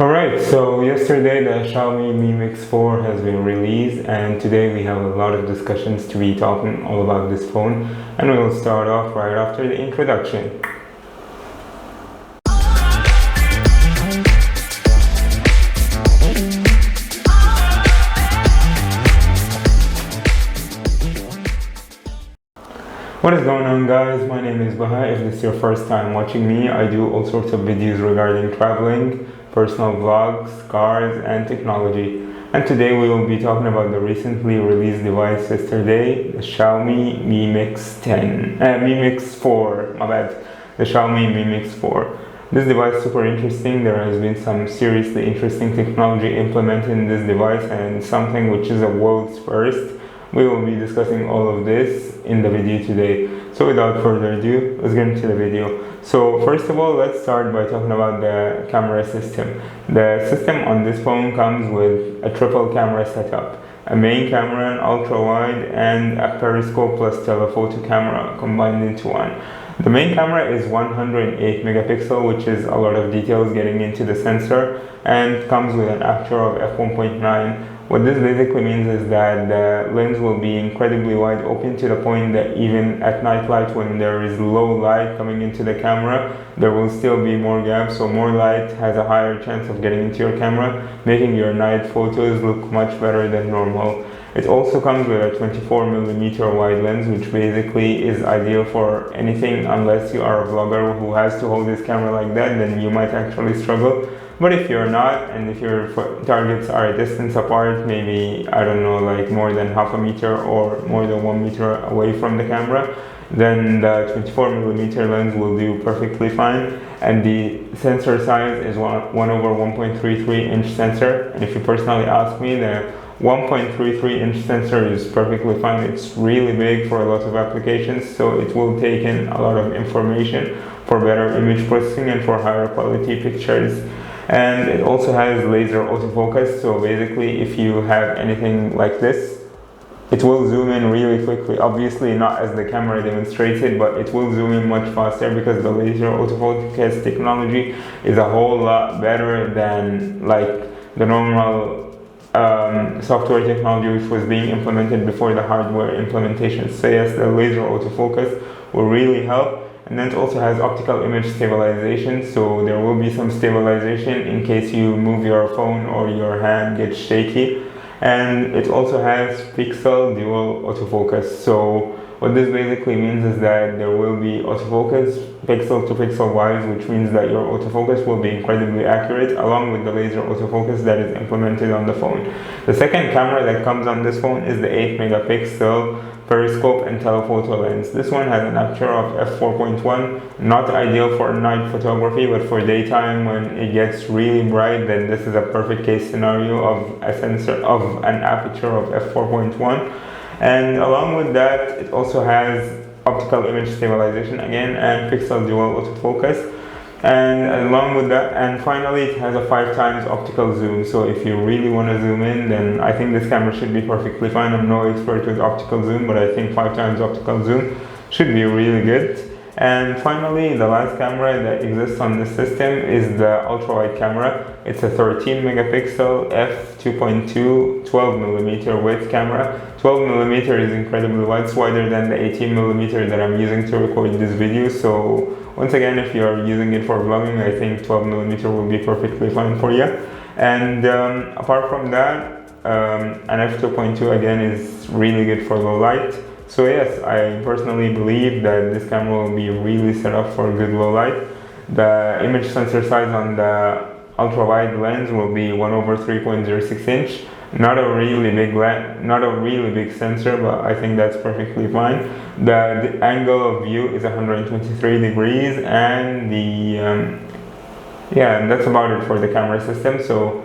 Alright, so yesterday the Xiaomi Mi Mix 4 has been released, and today we have a lot of discussions to be talking all about this phone, and we will start off right after the introduction. What is going on, guys? My name is Baha. If this is your first time watching me, I do all sorts of videos regarding traveling, personal vlogs, cars, and technology. And today we will be talking about the recently released device yesterday, the Xiaomi Mi Mix 4, my bad, the Xiaomi Mi Mix 4. This device is super interesting. There has been some seriously interesting technology implemented in this device and something which is a world's first. We will be discussing all of this in the video today. So without further ado, let's get into the video. So first of all, let's start by talking about the camera system. The system on this phone comes with a triple camera setup. A main camera, an ultra-wide, and a periscope plus telephoto camera combined into one. The main camera is 108 megapixel, which is a lot of details getting into the sensor, and comes with an aperture of f1.9. What this basically means is that the lens will be incredibly wide open to the point that even at night light, when there is low light coming into the camera, there will still be more gaps, so more light has a higher chance of getting into your camera, making your night photos look much better than normal. It also comes with a 24mm wide lens, which basically is ideal for anything unless you are a vlogger who has to hold this camera like that, then you might actually struggle. But if you're not, and if your targets are a distance apart, maybe, I don't know, like more than half a meter or more than 1 meter away from the camera, then the 24mm lens will do perfectly fine. And the sensor size is 1/1.33-inch sensor. And if you personally ask me, the 1.33-inch sensor is perfectly fine. It's really big for a lot of applications, so it will take in a lot of information for better image processing and for higher quality pictures. And it also has laser autofocus, so basically if you have anything like this, it will zoom in really quickly. Obviously not as the camera demonstrated, but it will zoom in much faster because the laser autofocus technology is a whole lot better than like the normal software technology which was being implemented before the hardware implementation. So yes, the laser autofocus will really help. And then it also has optical image stabilization, so there will be some stabilization in case you move your phone or your hand gets shaky. And it also has pixel dual autofocus. So what this basically means is that there will be autofocus pixel to pixel wise, which means that your autofocus will be incredibly accurate along with the laser autofocus that is implemented on the phone. The second camera that comes on this phone is the 8 megapixel periscope and telephoto lens. This one has an aperture of f4.1, not ideal for night photography, but for daytime when it gets really bright, then this is a perfect case scenario of a sensor of an aperture of f4.1. And along with that, it also has optical image stabilization again and pixel dual autofocus. And along with that, and finally, it has a 5 times optical zoom. So if you really want to zoom in, then I think this camera should be perfectly fine. I'm no expert with optical zoom, but I think 5 times optical zoom should be really good. And finally, the last camera that exists on this system is the ultra-wide camera. It's a 13 megapixel f2.2 12mm width camera. 12mm is incredibly wide. It's wider than the 18mm that I'm using to record this video. So once again, if you're using it for vlogging, I think 12mm will be perfectly fine for you. And apart from that, an f2.2 again is really good for low light. So yes, I personally believe that this camera will be really set up for good low light. The image sensor size on the ultra-wide lens will be 1/3.06-inch. Not a really big sensor, but I think that's perfectly fine. The angle of view is 123 degrees, and yeah, that's about it for the camera system. So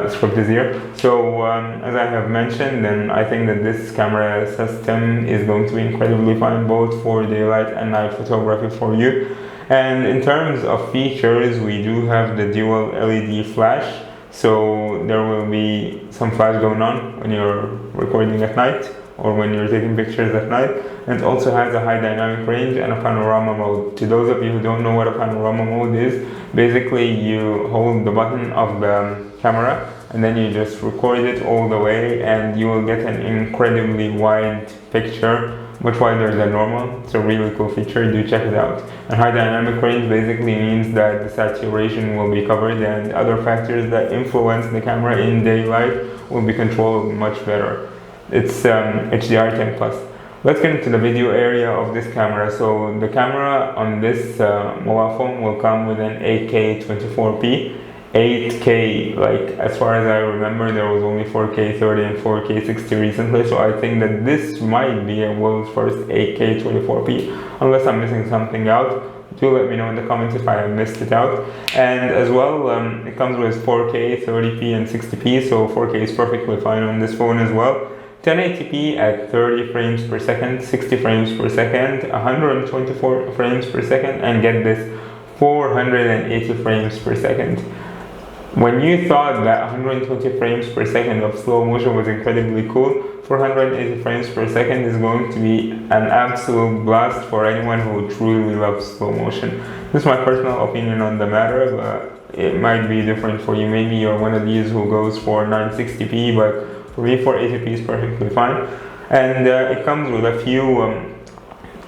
script is here. So as I have mentioned, then I think that this camera system is going to be incredibly fine both for daylight and night photography for you. And in terms of features, we do have the dual LED flash. So there will be some flash going on when you're recording at night, or when you're taking pictures at night. And it also has a high dynamic range and a panorama mode. To those of you who don't know what a panorama mode is, basically you hold the button of the camera and then you just record it all the way, and you will get an incredibly wide picture, much wider than normal. It's a really cool feature, do check it out. And high dynamic range basically means that the saturation will be covered and other factors that influence the camera in daylight will be controlled much better. It's HDR10 Plus. Let's get into the video area of this camera. So the camera on this mobile phone will come with an 8K 24p. 8K, like as far as I remember, there was only 4K 30 and 4K 60 recently, so I think that this might be a world's first 8K 24p, unless I'm missing something out. Do let me know in the comments if I have missed it out. And as well, it comes with 4K 30p and 60p, so 4K is perfectly fine on this phone as well. 1080p at 30 frames per second, 60 frames per second, 124 frames per second, and get this, 480 frames per second. When you thought that 120 frames per second of slow motion was incredibly cool, 480 frames per second is going to be an absolute blast for anyone who truly loves slow motion. This is my personal opinion on the matter, but it might be different for you. Maybe you're one of these who goes for 960p, but for me 480p is perfectly fine. And it comes with a few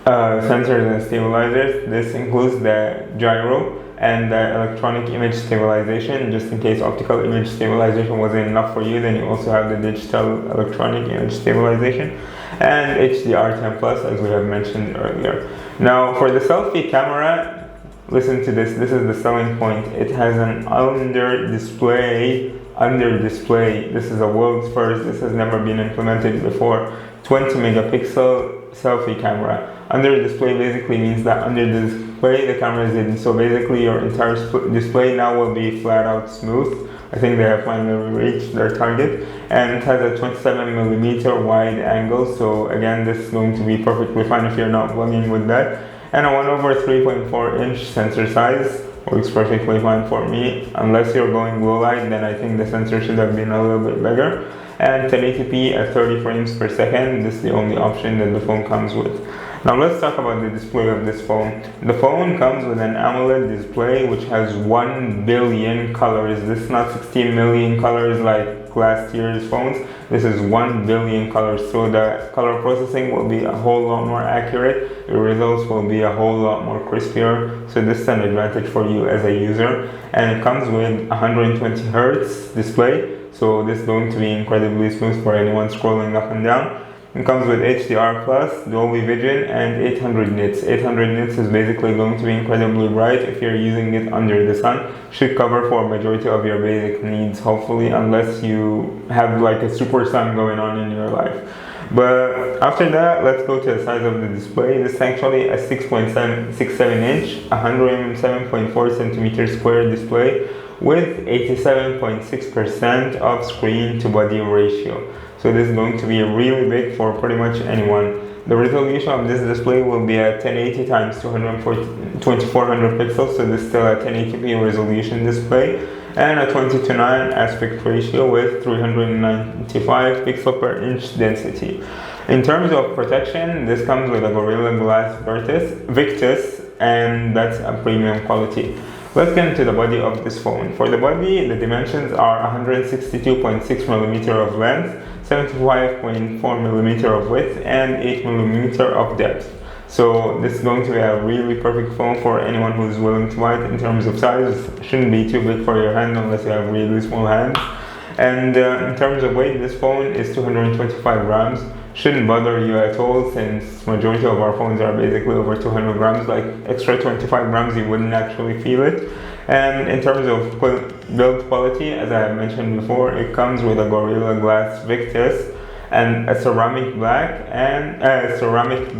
sensors and stabilizers. This includes the gyro and the electronic image stabilization. Just in case optical image stabilization wasn't enough for you, then you also have the digital electronic image stabilization and HDR10 Plus, as we have mentioned earlier. Now for the selfie camera, listen to this. This is the selling point. It has an under display. This is a world's first. This has never been implemented before. 20 megapixel selfie camera. Under display basically means that under the display the camera is hidden. So basically your entire display now will be flat out smooth. I think they have finally reached their target. And it has a 27mm wide angle. So again, this is going to be perfectly fine if you're not vlogging with that. And a 1/3.4-inch sensor size works perfectly fine for me. Unless you're going low light, then I think the sensor should have been a little bit bigger. And 1080p at 30 frames per second. This is the only option that the phone comes with. Now let's talk about the display of this phone. The phone comes with an AMOLED display which has 1 billion colors. This is not 16 million colors like last year's phones. This is 1 billion colors. So the color processing will be a whole lot more accurate. Your results will be a whole lot more crispier. So this is an advantage for you as a user. And it comes with 120 Hertz display. So this is going to be incredibly smooth for anyone scrolling up and down. It comes with HDR Plus, Dolby Vision, and 800 nits. 800 nits is basically going to be incredibly bright if you're using it under the sun. Should cover for a majority of your basic needs, hopefully, unless you have like a super sun going on in your life. But after that, let's go to the size of the display. This is actually a 6.67 inch, 107.4 centimeter square display with 87.6% of screen to body ratio. So this is going to be really big for pretty much anyone. The resolution of this display will be at 1080 times 2400 pixels, so this is still a 1080p resolution display, and a 20:9 aspect ratio with 395 pixel per inch density. In terms of protection, this comes with a Gorilla Glass Victus, and that's a premium quality. Let's get into the body of this phone. For the body, the dimensions are 162.6mm of length, 75.4mm of width, and 8mm of depth. So this is going to be a really perfect phone for anyone who's willing to buy it. In terms of size, it shouldn't be too big for your hand unless you have really small hands. And in terms of weight, this phone is 225 grams. Shouldn't bother you at all, since majority of our phones are basically over 200 grams. Like extra 25 grams, you wouldn't actually feel it. And in terms of build quality, as I mentioned before, it comes with a Gorilla Glass Victus and a ceramic back and ceramic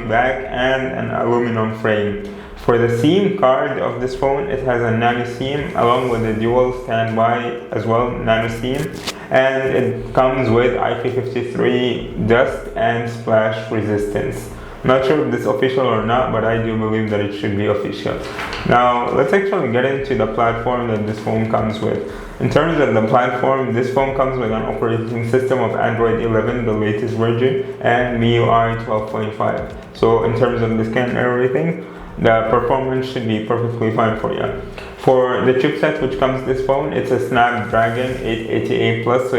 back and an aluminum frame. For the SIM card of this phone, it has a nano SIM along with a dual standby as well, nano SIM, and it comes with IP53 dust and splash resistance. Not sure if this is official or not, but I do believe that it should be official. Now, let's actually get into the platform that this phone comes with. In terms of the platform, this phone comes with an operating system of Android 11, the latest version, and MIUI 12.5. So in terms of the scan and everything, the performance should be perfectly fine for you. For the chipset which comes with this phone, it's a Snapdragon 888 Plus, so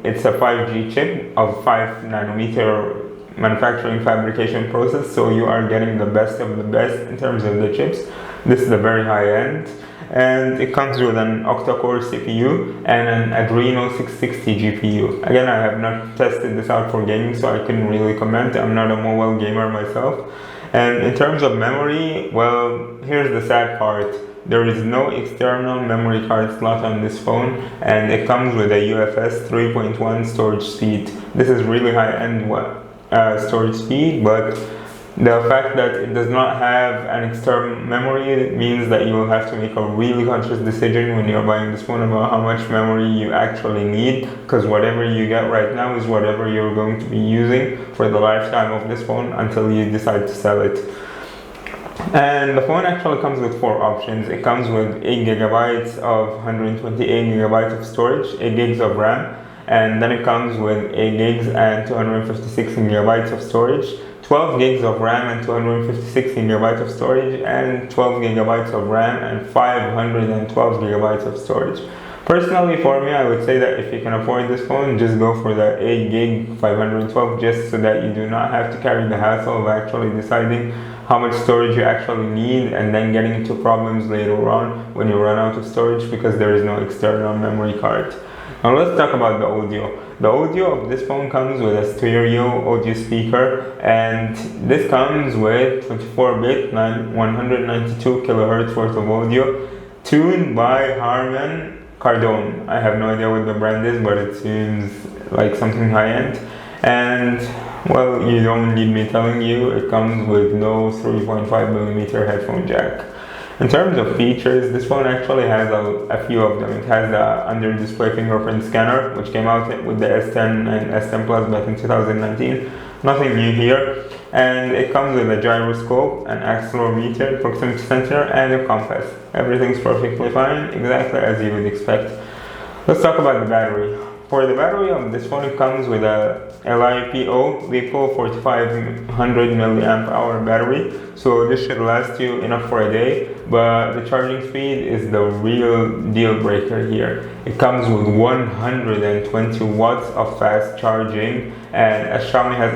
it's a 5G chip of 5 nanometer manufacturing fabrication process, so you are getting the best of the best in terms of the chips. This is the very high end, and it comes with an octa-core CPU and an Adreno 660 GPU. Again, I have not tested this out for gaming, so I couldn't really comment. I'm not a mobile gamer myself. And in terms of memory, well, here's the sad part. There is no external memory card slot on this phone, and it comes with a UFS 3.1 storage speed. This is really high-end storage speed, but the fact that it does not have an external memory means that you will have to make a really conscious decision when you're buying this phone about how much memory you actually need, because whatever you get right now is whatever you're going to be using for the lifetime of this phone until you decide to sell it. And the phone actually comes with 4 options. It comes with 8 gigabytes of 128 gigabytes of storage, 8 gigs of RAM, and then it comes with 8 gigs and 256 gigabytes of storage, 12 gigs of RAM and 256 gigabytes of storage, and 12 gigabytes of RAM and 512 gigabytes of storage. Personally, for me, I would say that if you can afford this phone, just go for the 8 gig 512, just so that you do not have to carry the hassle of actually deciding how much storage you actually need and then getting into problems later on when you run out of storage because there is no external memory card. Now let's talk about the audio. The audio of this phone comes with a stereo audio speaker, and this comes with 24-bit 192 kilohertz worth of audio, tuned by Harman Kardon. I have no idea what the brand is, but it seems like something high-end. And well, you don't need me telling you, it comes with no 3.5mm headphone jack. In terms of features, this phone actually has a few of them. It has the under-display fingerprint scanner, which came out with the S10 and S10 Plus back in 2019. Nothing new here. And it comes with a gyroscope, an accelerometer, proximity sensor, and a compass. Everything's perfectly fine, exactly as you would expect. Let's talk about the battery. For the battery of this phone, it comes with a LiPo 4500 milliamp hour battery, so this should last you enough for a day, but the charging speed is the real deal breaker here. It comes with 120 watts of fast charging, and as Xiaomi has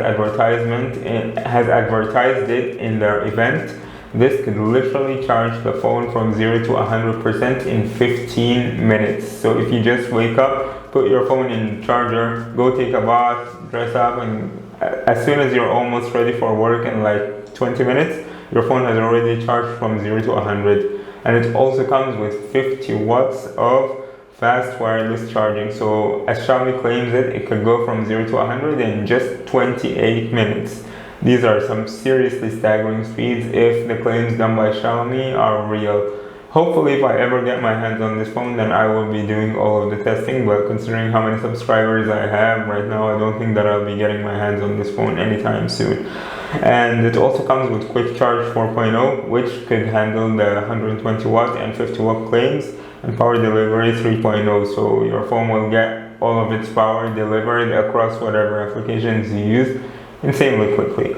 advertised it in their event, this could literally charge the phone from 0 to 100% in 15 minutes. So if you just wake up, put your phone in charger, go take a bath, dress up, and as soon as you're almost ready for work in like 20 minutes, your phone has already charged from 0 to 100. And it also comes with 50 watts of fast wireless charging. So as Xiaomi claims it could go from 0 to 100 in just 28 minutes. These are some seriously staggering speeds if the claims done by Xiaomi are real. Hopefully, if I ever get my hands on this phone, then I will be doing all of the testing, but considering how many subscribers I have right now, I don't think that I'll be getting my hands on this phone anytime soon. And it also comes with Quick Charge 4.0, which could handle the 120 watt and 50 watt claims, and power delivery 3.0, so your phone will get all of its power delivered across whatever applications you use insanely quickly.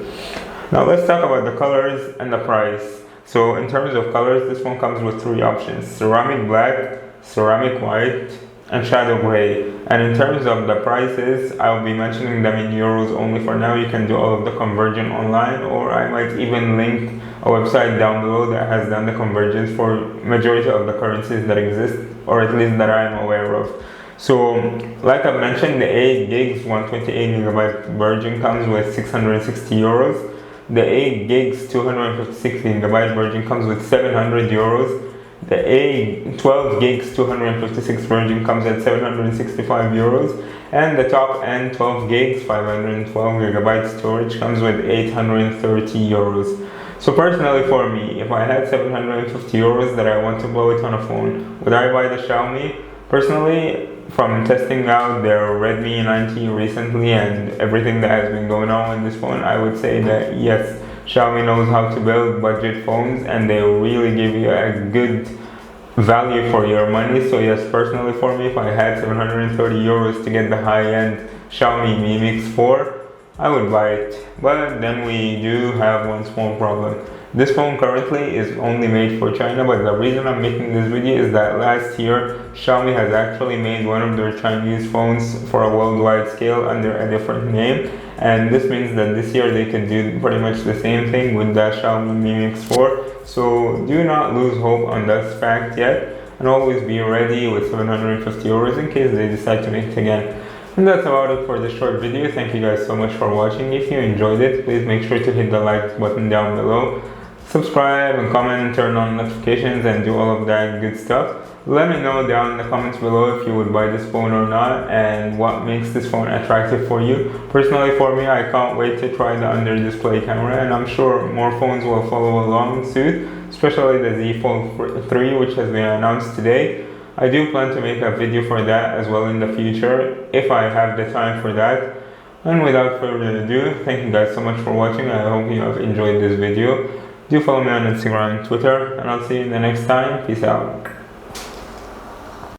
Now let's talk about the colors and the price. So in terms of colors, this phone comes with 3 options: ceramic black, ceramic white, and shadow gray. And in terms of the prices, I'll be mentioning them in euros only for now. You can do all of the conversion online, or I might even link a website down below that has done the conversions for majority of the currencies that exist, or at least that I'm aware of. So, like I mentioned, the 8 gigs 128 gigabyte version comes with 660 euros. The 8 gigs 256 gigabyte version comes with 700 euros. The 12 gigs 256 version comes at 765 euros. And the top end 12 gigs 512 gigabyte storage comes with 830 euros. So personally for me, if I had 750 euros that I want to blow it on a phone, would I buy the Xiaomi? Personally, from testing out their Redmi 90 recently and everything that has been going on with this phone, I would say that yes, Xiaomi knows how to build budget phones, and they really give you a good value for your money. So yes, personally for me, if I had 730 euros to get the high-end Xiaomi Mi Mix 4, I would buy it. But then we do have one small problem. This phone currently is only made for China, but the reason I'm making this video is that last year Xiaomi has actually made one of their Chinese phones for a worldwide scale under a different name, and this means that this year they can do pretty much the same thing with the Xiaomi Mi Mix 4. So do not lose hope on that fact yet, and always be ready with 750 euros in case they decide to make it again. And that's about it for this short video. Thank you guys so much for watching. If you enjoyed it, please make sure to hit the like button down below. Subscribe and comment and turn on notifications and do all of that good stuff. Let me know down in the comments below if you would buy this phone or not, and what makes this phone attractive for you. Personally for me, I can't wait to try the under display camera, and I'm sure more phones will follow along soon, especially the Z Fold 3, which has been announced today. I do plan to make a video for that as well in the future, if I have the time for that. And without further ado, thank you guys so much for watching. I hope you have enjoyed this video. Do follow me on Instagram and Twitter, and I'll see you in the next time. Peace out.